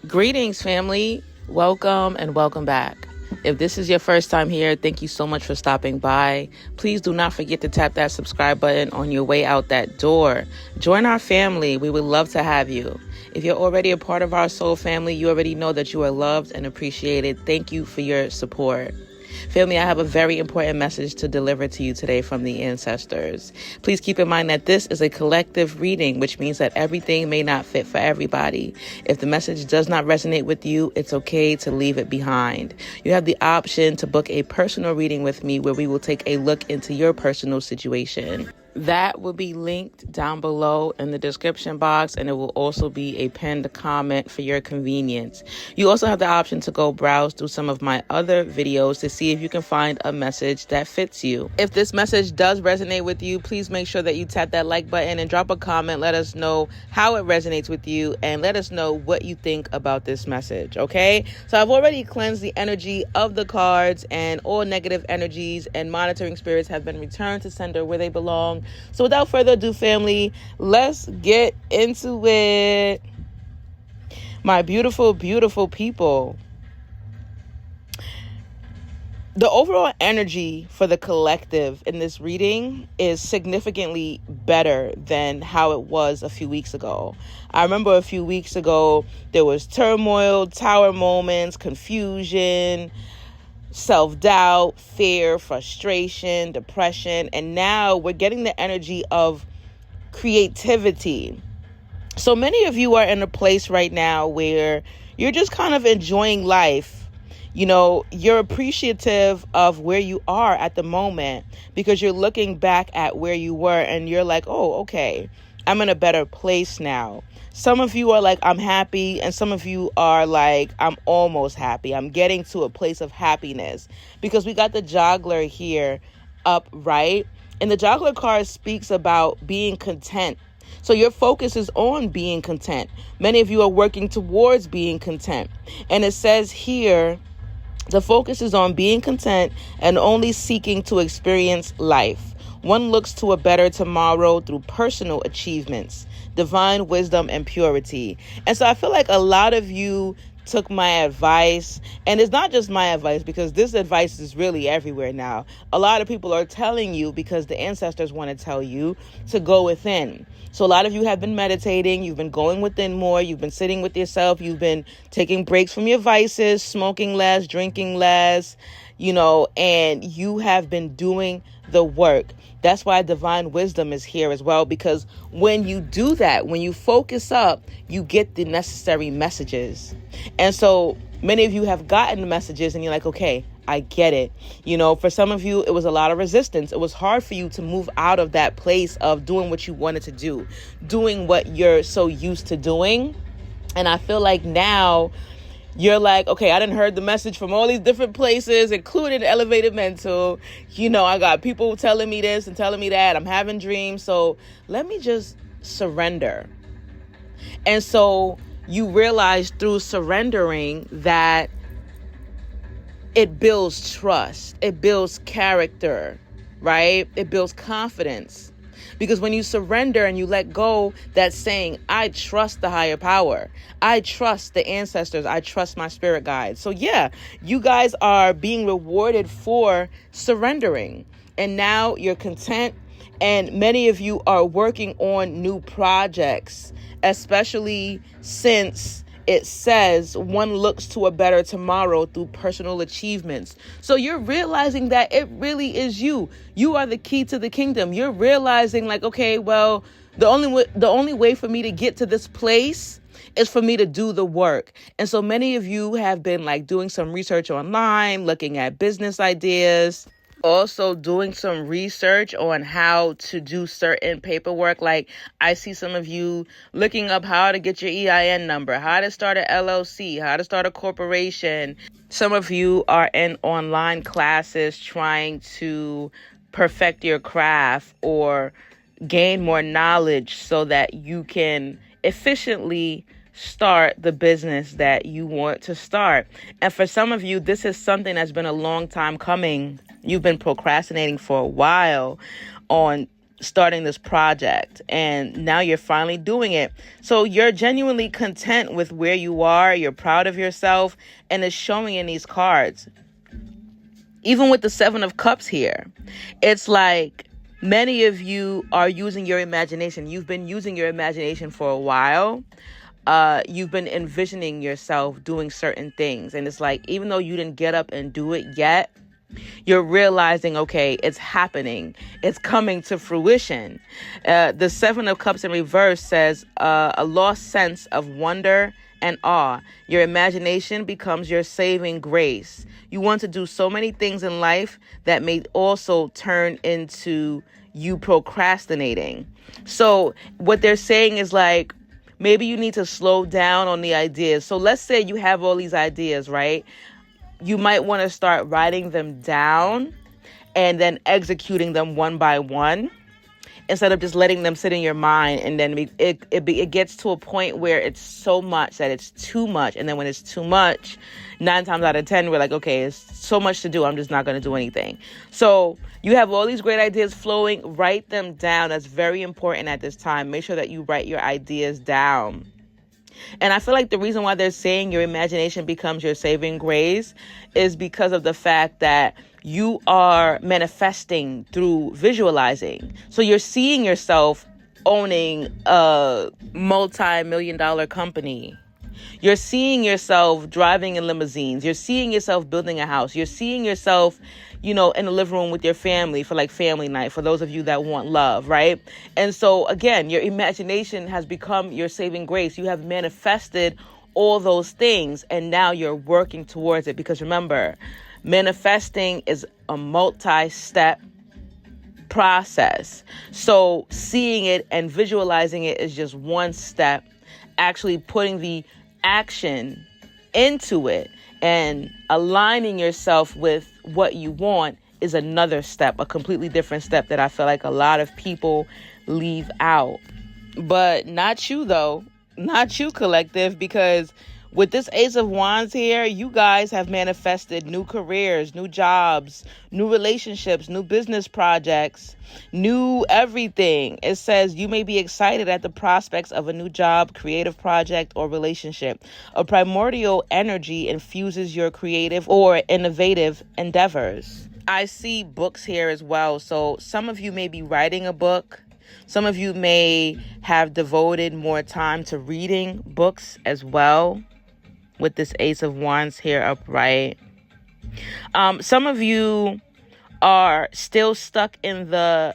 Greetings, family. Welcome and welcome back. If this is your first time here, thank you so much for stopping by. Please do not forget to tap that subscribe button on your way out that door. Join our family. We would love to have you. If you're already a part of our soul family, you already know that you are loved and appreciated. Thank you for your support. Family, I have a very important message to deliver to you today from the ancestors. Please keep in mind that this is a collective reading, which means that everything may not fit for everybody. If the message does not resonate with you, it's okay to leave it behind. You have the option to book a personal reading with me where we will take a look into your personal situation. That will be linked down below in the description box, and it will also be a pinned comment for your convenience. You also have the option to go browse through some of my other videos to see if you can find a message that fits you. If this message does resonate with you, please make sure that you tap that like button and drop a comment. Let us know how it resonates with you and let us know what you think about this message, okay? So I've already cleansed the energy of the cards, and all negative energies and monitoring spirits have been returned to sender where they belong. So without further ado, family, let's get into it. My beautiful, beautiful people. The overall energy for the collective in this reading is significantly better than how it was a few weeks ago. I remember a few weeks ago, there was turmoil, tower moments, confusion, self-doubt, fear, frustration, depression, and now we're getting the energy of creativity. So many of you are in a place right now where you're just kind of enjoying life. You know, you're appreciative of where you are at the moment because you're looking back at where you were and you're like, oh, okay, I'm in a better place now. Some of you are like, I'm happy. And some of you are like, I'm almost happy. I'm getting to a place of happiness because we got the juggler here upright. And the juggler card speaks about being content. So your focus is on being content. Many of you are working towards being content. And it says here, the focus is on being content and only seeking to experience life. One looks to a better tomorrow through personal achievements, divine wisdom, and purity. And so I feel like a lot of you took my advice, and it's not just my advice because this advice is really everywhere now. A lot of people are telling you because the ancestors want to tell you to go within. So a lot of you have been meditating, you've been going within more, you've been sitting with yourself, you've been taking breaks from your vices, smoking less, drinking less, and you have been doing the work. That's why divine wisdom is here as well, because when you do that, when you focus up, you get the necessary messages. And so many of you have gotten the messages and you're like, okay, I get it. For some of you, it was a lot of resistance. It was hard for you to move out of that place of doing what you wanted to do, doing what you're so used to doing. And I feel like now you're like, okay, I done heard the message from all these different places, including Elevated Mental. I got people telling me this and telling me that. I'm having dreams. So let me just surrender. And so you realize through surrendering that it builds trust. It builds character, right? It builds confidence. Because when you surrender and you let go, that's saying, I trust the higher power. I trust the ancestors. I trust my spirit guides. So yeah, you guys are being rewarded for surrendering. And now you're content. And many of you are working on new projects, especially since it says one looks to a better tomorrow through personal achievements. So you're realizing that it really is you. You are the key to the kingdom. You're realizing like, okay, well, the only way for me to get to this place is for me to do the work. And so many of you have been like doing some research online, looking at business ideas, also doing some research on how to do certain paperwork. Like I see some of you looking up how to get your EIN number, how to start an LLC, how to start a corporation. Some of you are in online classes trying to perfect your craft or gain more knowledge so that you can efficiently start the business that you want to start. And for some of you, this is something that's been a long time coming. You've been procrastinating for a while on starting this project, and now you're finally doing it. So you're genuinely content with where you are. You're proud of yourself, and it's showing in these cards. Even with the Seven of Cups here, it's like many of you are using your imagination. You've been using your imagination for a while. You've been envisioning yourself doing certain things. And it's like, even though you didn't get up and do it yet, you're realizing, okay, it's happening. It's coming to fruition. The Seven of Cups in reverse says a lost sense of wonder and awe. Your imagination becomes your saving grace. You want to do so many things in life that may also turn into you procrastinating. So what they're saying is like, maybe you need to slow down on the ideas. So let's say you have all these ideas, right? You might want to start writing them down and then executing them one by one, instead of just letting them sit in your mind. And then it gets to a point where it's so much that it's too much. And then when it's too much, 9 times out of 10, we're like, okay, it's so much to do, I'm just not going to do anything. So you have all these great ideas flowing. Write them down. That's very important at this time. Make sure that you write your ideas down. And I feel like the reason why they're saying your imagination becomes your saving grace is because of the fact that you are manifesting through visualizing. So you're seeing yourself owning a multi-million-dollar company. You're seeing yourself driving in limousines. You're seeing yourself building a house. You're seeing yourself, in the living room with your family for like family night, for those of you that want love, right? And so again, your imagination has become your saving grace. You have manifested all those things, and now you're working towards it, because remember, manifesting is a multi-step process. So seeing it and visualizing it is just one step. Actually putting the action into it and aligning yourself with what you want is another step, a completely different step that I feel like a lot of people leave out. But not you, though. Not you, collective, because with this Ace of Wands here, you guys have manifested new careers, new jobs, new relationships, new business projects, new everything. It says you may be excited at the prospects of a new job, creative project, or relationship. A primordial energy infuses your creative or innovative endeavors. I see books here as well. So some of you may be writing a book. Some of you may have devoted more time to reading books as well, with this Ace of Wands here upright. Some of you are still stuck in the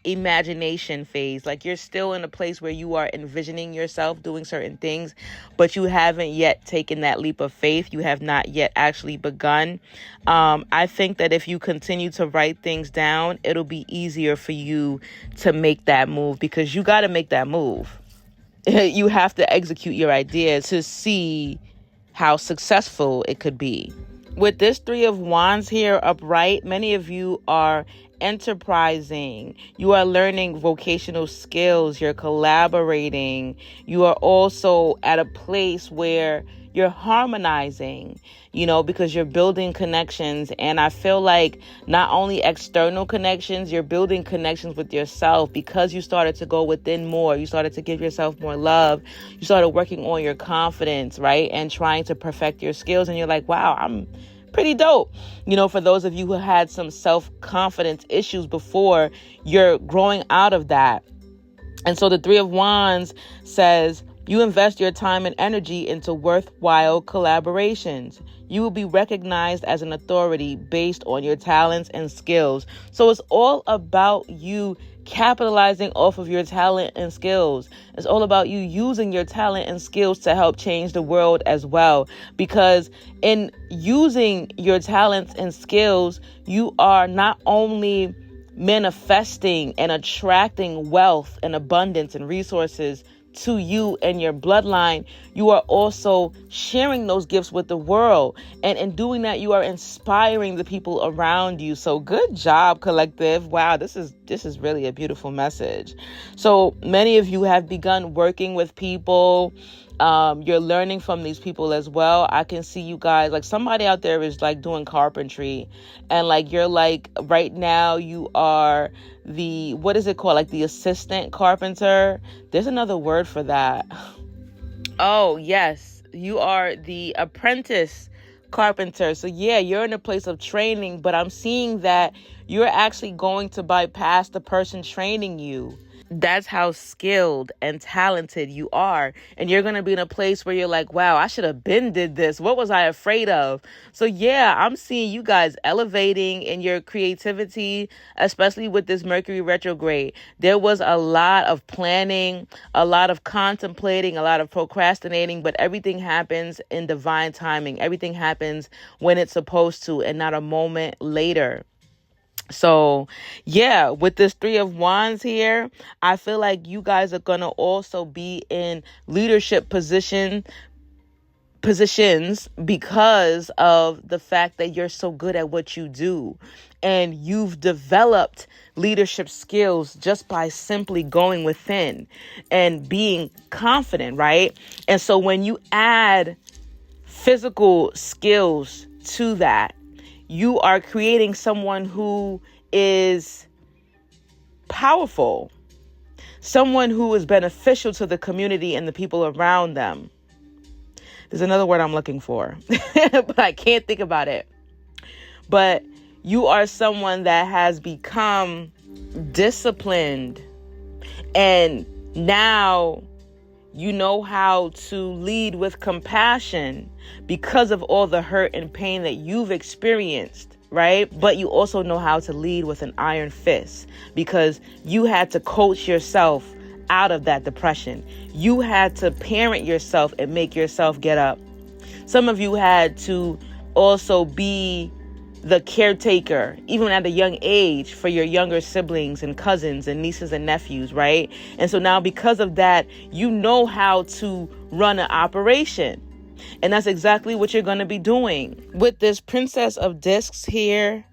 imagination phase. Like you're still in a place where you are envisioning yourself doing certain things, but you haven't yet taken that leap of faith. You have not yet actually begun. I think that if you continue to write things down, it'll be easier for you to make that move, because you got to make that move. You have to execute your idea to see how successful it could be. With this Three of Wands here upright, many of you are enterprising. You are learning vocational skills. You're collaborating. You are also at a place where you're harmonizing, because you're building connections. And I feel like not only external connections, you're building connections with yourself, because you started to go within more. You started to give yourself more love. You started working on your confidence, right? And trying to perfect your skills. And you're like, wow, I'm pretty dope. For those of you who had some self-confidence issues before, you're growing out of that. And so the Three of Wands says, you invest your time and energy into worthwhile collaborations. You will be recognized as an authority based on your talents and skills. So it's all about you capitalizing off of your talent and skills. It's all about you using your talent and skills to help change the world as well. Because in using your talents and skills, you are not only manifesting and attracting wealth and abundance and resources to you and your bloodline, you are also sharing those gifts with the world. And in doing that, you are inspiring the people around you. So good job, collective. Wow, this is really a beautiful message. So many of you have begun working with people You're learning from these people as well. I can see you guys, like somebody out there is like doing carpentry, and like you're like right now you are the, what is it called? Like the assistant carpenter. There's another word for that. Oh, yes. You are the apprentice carpenter. So yeah, you're in a place of training, but I'm seeing that you're actually going to bypass the person training you. That's how skilled and talented you are. And you're going to be in a place where you're like, wow, I should have been did this. What was I afraid of? So yeah, I'm seeing you guys elevating in your creativity, especially with this Mercury retrograde. There was a lot of planning, a lot of contemplating, a lot of procrastinating, but everything happens in divine timing. Everything happens when it's supposed to and not a moment later. So, yeah, with this Three of Wands here, I feel like you guys are going to also be in leadership positions because of the fact that you're so good at what you do. And you've developed leadership skills just by simply going within and being confident, right? And so when you add physical skills to that, you are creating someone who is powerful, someone who is beneficial to the community and the people around them. There's another word I'm looking for, but I can't think about it. But you are someone that has become disciplined, and now you know how to lead with compassion because of all the hurt and pain that you've experienced, right? But you also know how to lead with an iron fist because you had to coach yourself out of that depression. You had to parent yourself and make yourself get up. Some of you had to also be the caretaker, even at a young age, for your younger siblings and cousins and nieces and nephews, right? And so now because of that, you know how to run an operation. And that's exactly what you're going to be doing. With this Princess of Discs here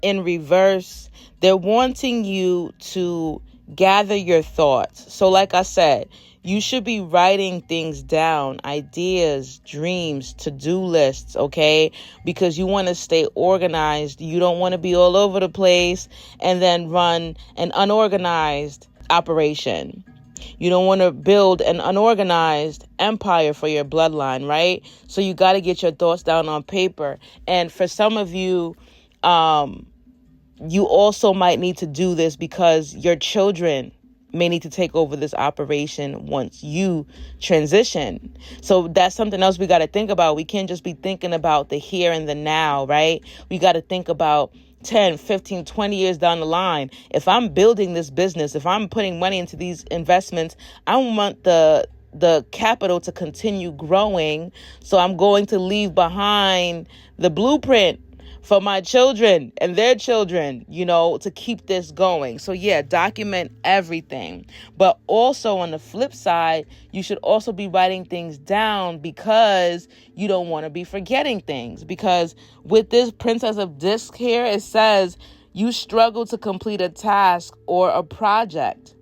in reverse, they're wanting you to gather your thoughts. So like I said, you should be writing things down, ideas, dreams, to-do lists, okay? Because you want to stay organized. You don't want to be all over the place and then run an unorganized operation. You don't want to build an unorganized empire for your bloodline, right? So you got to get your thoughts down on paper. And for some of you, you also might need to do this because your children may need to take over this operation once you transition. So that's something else we got to think about. We can't just be thinking about the here and the now, right? We got to think about 10, 15, 20 years down the line. If I'm building this business, if I'm putting money into these investments, I want the capital to continue growing. So I'm going to leave behind the blueprint for my children and their children, to keep this going. So yeah, document everything. But also on the flip side, you should also be writing things down because you don't want to be forgetting things. Because with this Princess of Discs here, it says you struggle to complete a task or a project.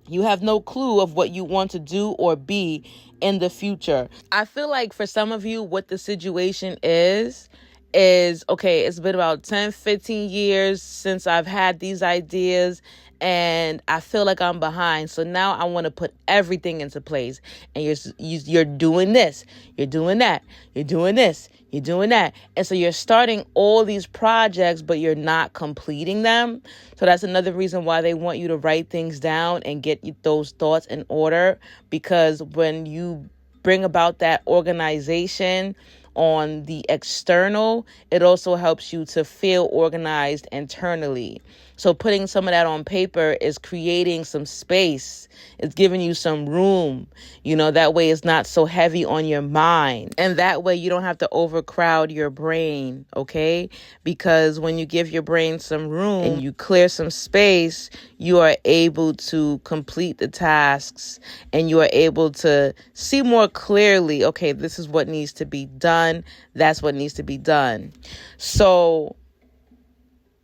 You have no clue of what you want to do or be in the future. I feel like for some of you, what the situation is, okay, it's been about 10, 15 years since I've had these ideas and I feel like I'm behind. So now I want to put everything into place. And you're doing this, you're doing that, you're doing this, you're doing that. And so you're starting all these projects, but you're not completing them. So that's another reason why they want you to write things down and get those thoughts in order. Because when you bring about that organization on the external, it also helps you to feel organized internally. So putting some of that on paper is creating some space. It's giving you some room. That way it's not so heavy on your mind. And that way you don't have to overcrowd your brain, okay? Because when you give your brain some room and you clear some space, you are able to complete the tasks and you are able to see more clearly, okay, this is what needs to be done. That's what needs to be done. So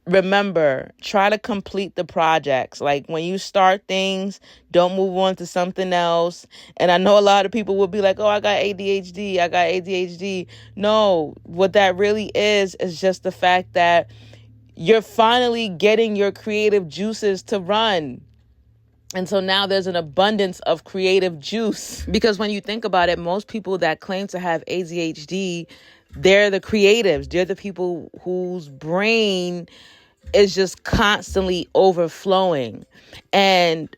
remember, try to complete the projects. Like when you start things, don't move on to something else. And I know a lot of people will be like, oh, I got ADHD. I got ADHD. No, what that really is just the fact that you're finally getting your creative juices to run. And so now there's an abundance of creative juice. Because when you think about it, most people that claim to have ADHD, they're the creatives. They're the people whose brain is just constantly overflowing. And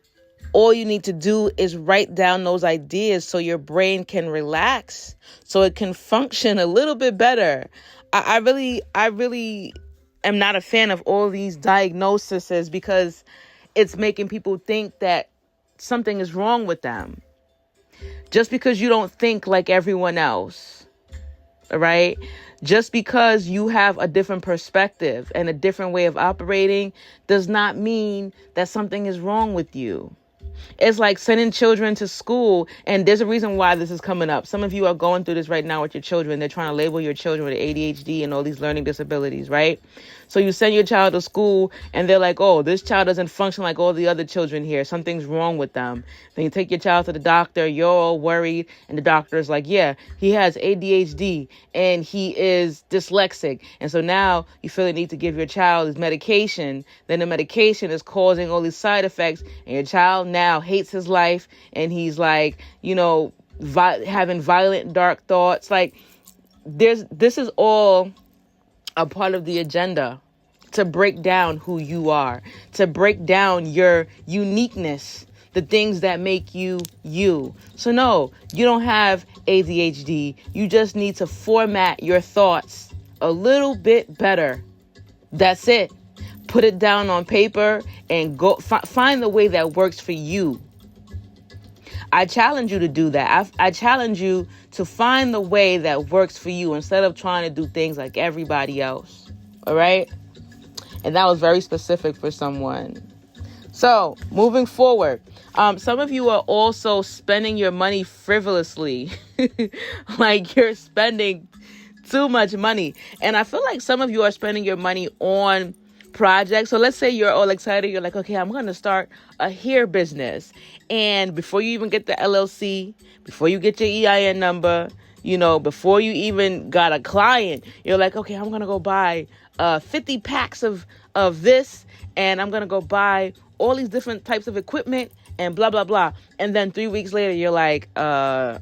all you need to do is write down those ideas so your brain can relax, so it can function a little bit better. I really am not a fan of all these diagnoses because it's making people think that something is wrong with them just because you don't think like everyone else. All right? Just because you have a different perspective and a different way of operating does not mean that something is wrong with you. It's like sending children to school, and there's a reason why this is coming up. Some of you are going through this right now with your children. They're trying to label your children with ADHD and all these learning disabilities, right? So you send your child to school, and they're like, oh, this child doesn't function like all the other children here. Something's wrong with them. Then you take your child to the doctor. You're all worried, and the doctor's like, yeah, he has ADHD, and he is dyslexic. And so now you feel the need to give your child his medication. Then the medication is causing all these side effects, and your child now hates his life, and he's like, having violent, dark thoughts. Like, this is all a part of the agenda to break down who you are, to break down your uniqueness, the things that make you you. So no, you don't have ADHD. You just need to format your thoughts a little bit better. That's it. Put it down on paper and go find the way that works for you. I challenge you to do that. I challenge you to find the way that works for you instead of trying to do things like everybody else. All right? And that was very specific for someone. So moving forward, some of you are also spending your money frivolously. Like you're spending too much money. And I feel like some of you are spending your money on projects. So let's say you're all excited. You're like, okay, I'm going to start a hair business. And before you even get the LLC, before you get your EIN number, before you even got a client, you're like, okay, I'm going to go buy 50 packs of this. And I'm going to go buy all these different types of equipment and blah, blah, blah. And then 3 weeks later, you're like, I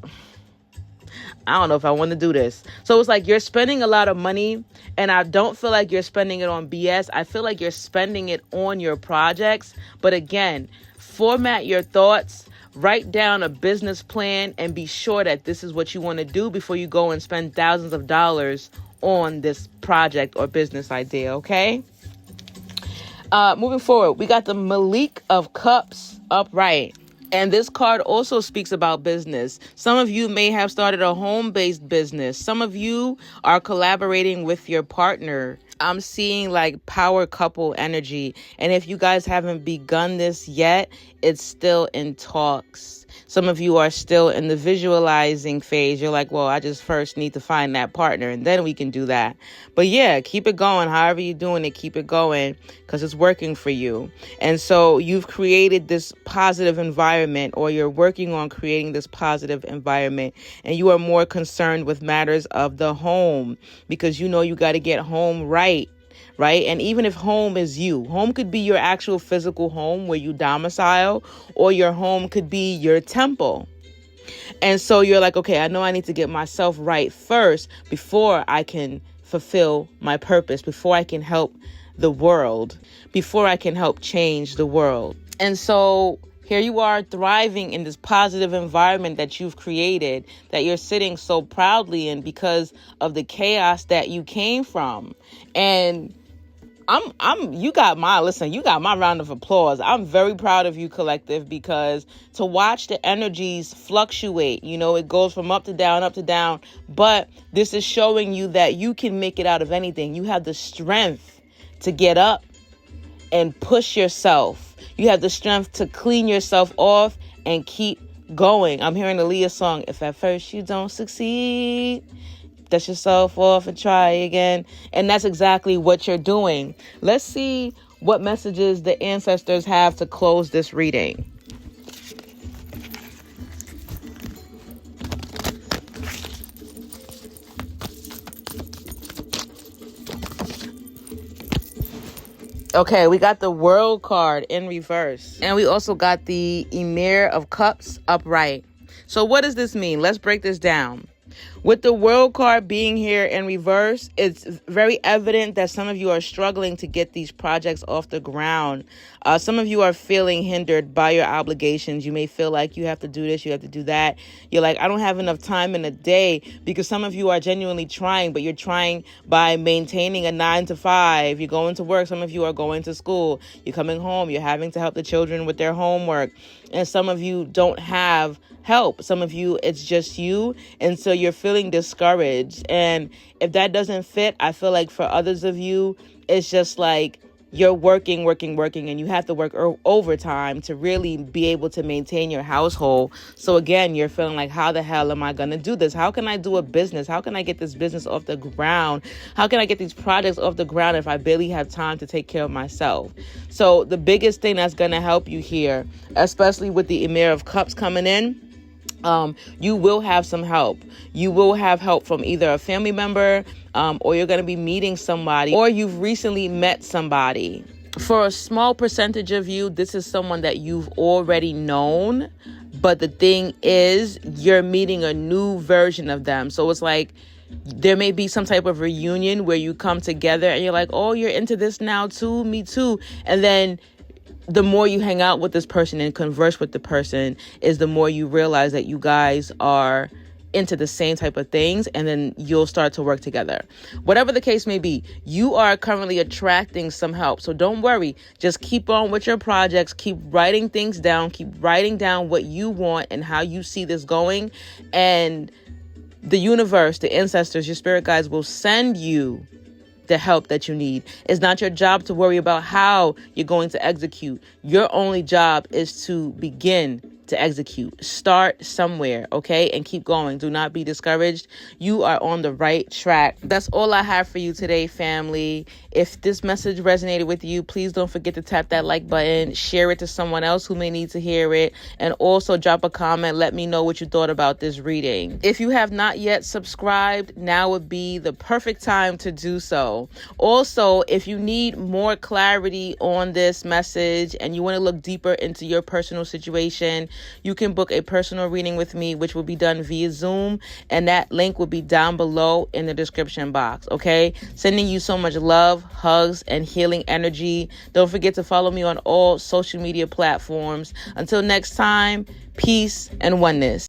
don't know if I want to do this. So it's like you're spending a lot of money, and I don't feel like you're spending it on BS. I feel like you're spending it on your projects. But again, format your thoughts, write down a business plan, and be sure that this is what you want to do before you go and spend thousands of dollars on this project or business idea, okay? Moving forward, we got the Malik of Cups upright. And this card also speaks about business. Some of you may have started a home-based business. Some of you are collaborating with your partner. I'm seeing like power couple energy. And if you guys haven't begun this yet, it's still in talks. Some of you are still in the visualizing phase. You're like, well, I just first need to find that partner and then we can do that. But yeah, keep it going. However you're doing it, keep it going because it's working for you. And so you've created this positive environment, or you're working on creating this positive environment, and you are more concerned with matters of the home because you got to get home right? And even if home is you, home could be your actual physical home where you domicile, or your home could be your temple. And so you're like, okay, I know I need to get myself right first before I can fulfill my purpose, before I can help the world, before I can help change the world. And so here you are thriving in this positive environment that you've created, that you're sitting so proudly in because of the chaos that you came from. And you got my round of applause. I'm very proud of you, collective, because to watch the energies fluctuate, it goes from up to down, but this is showing you that you can make it out of anything. You have the strength to get up and push yourself. You have the strength to clean yourself off and keep going. I'm hearing the Leah song, if at first you don't succeed, dust yourself off and try again. And that's exactly what you're doing. Let's see what messages the ancestors have to close this reading. Okay, we got the World card in reverse. And we also got the Emir of Cups upright. So what does this mean? Let's break this down. With the World card being here in reverse, it's very evident that some of you are struggling to get these projects off the ground. Some of you are feeling hindered by your obligations. You may feel like you have to do this, you have to do that. You're like, I don't have enough time in a day, because some of you are genuinely trying, but you're trying by maintaining a 9 to 5. You're going to work. Some of you are going to school. You're coming home. You're having to help the children with their homework. And some of you don't have help. Some of you, it's just you. And so you're feeling discouraged. And if that doesn't fit, I feel like for others of you, it's just like you're working, and you have to work overtime to really be able to maintain your household. So again, you're feeling like, how the hell am I going to do this? How can I do a business? How can I get this business off the ground? How can I get these projects off the ground if I barely have time to take care of myself? So the biggest thing that's going to help you here, especially with the Emir of Cups coming in, you will have some help. You will have help from either a family member, or you're going to be meeting somebody, or you've recently met somebody. For a small percentage of you, this is someone that you've already known. But the thing is, you're meeting a new version of them. So it's like there may be some type of reunion where you come together and you're like, oh, you're into this now too, me too. And then the more you hang out with this person and converse with the person is the more you realize that you guys are into the same type of things, and then you'll start to work together. Whatever the case may be, you are currently attracting some help. So don't worry. Just keep on with your projects. Keep writing things down. Keep writing down what you want and how you see this going. And the universe, the ancestors, your spirit guides will send you the help that you need. It's not your job to worry about how you're going to execute. Your only job is to begin to execute. Start somewhere, okay? And keep going. Do not be discouraged. You are on the right track. That's all I have for you today, family. If this message resonated with you, please don't forget to tap that like button, share it to someone else who may need to hear it, and also drop a comment. Let me know what you thought about this reading. If you have not yet subscribed, now would be the perfect time to do so. Also, if you need more clarity on this message and you want to look deeper into your personal situation, you can book a personal reading with me, which will be done via Zoom, and that link will be down below in the description box, okay? Sending you so much love, hugs, and healing energy. Don't forget to follow me on all social media platforms. Until next time, peace and oneness.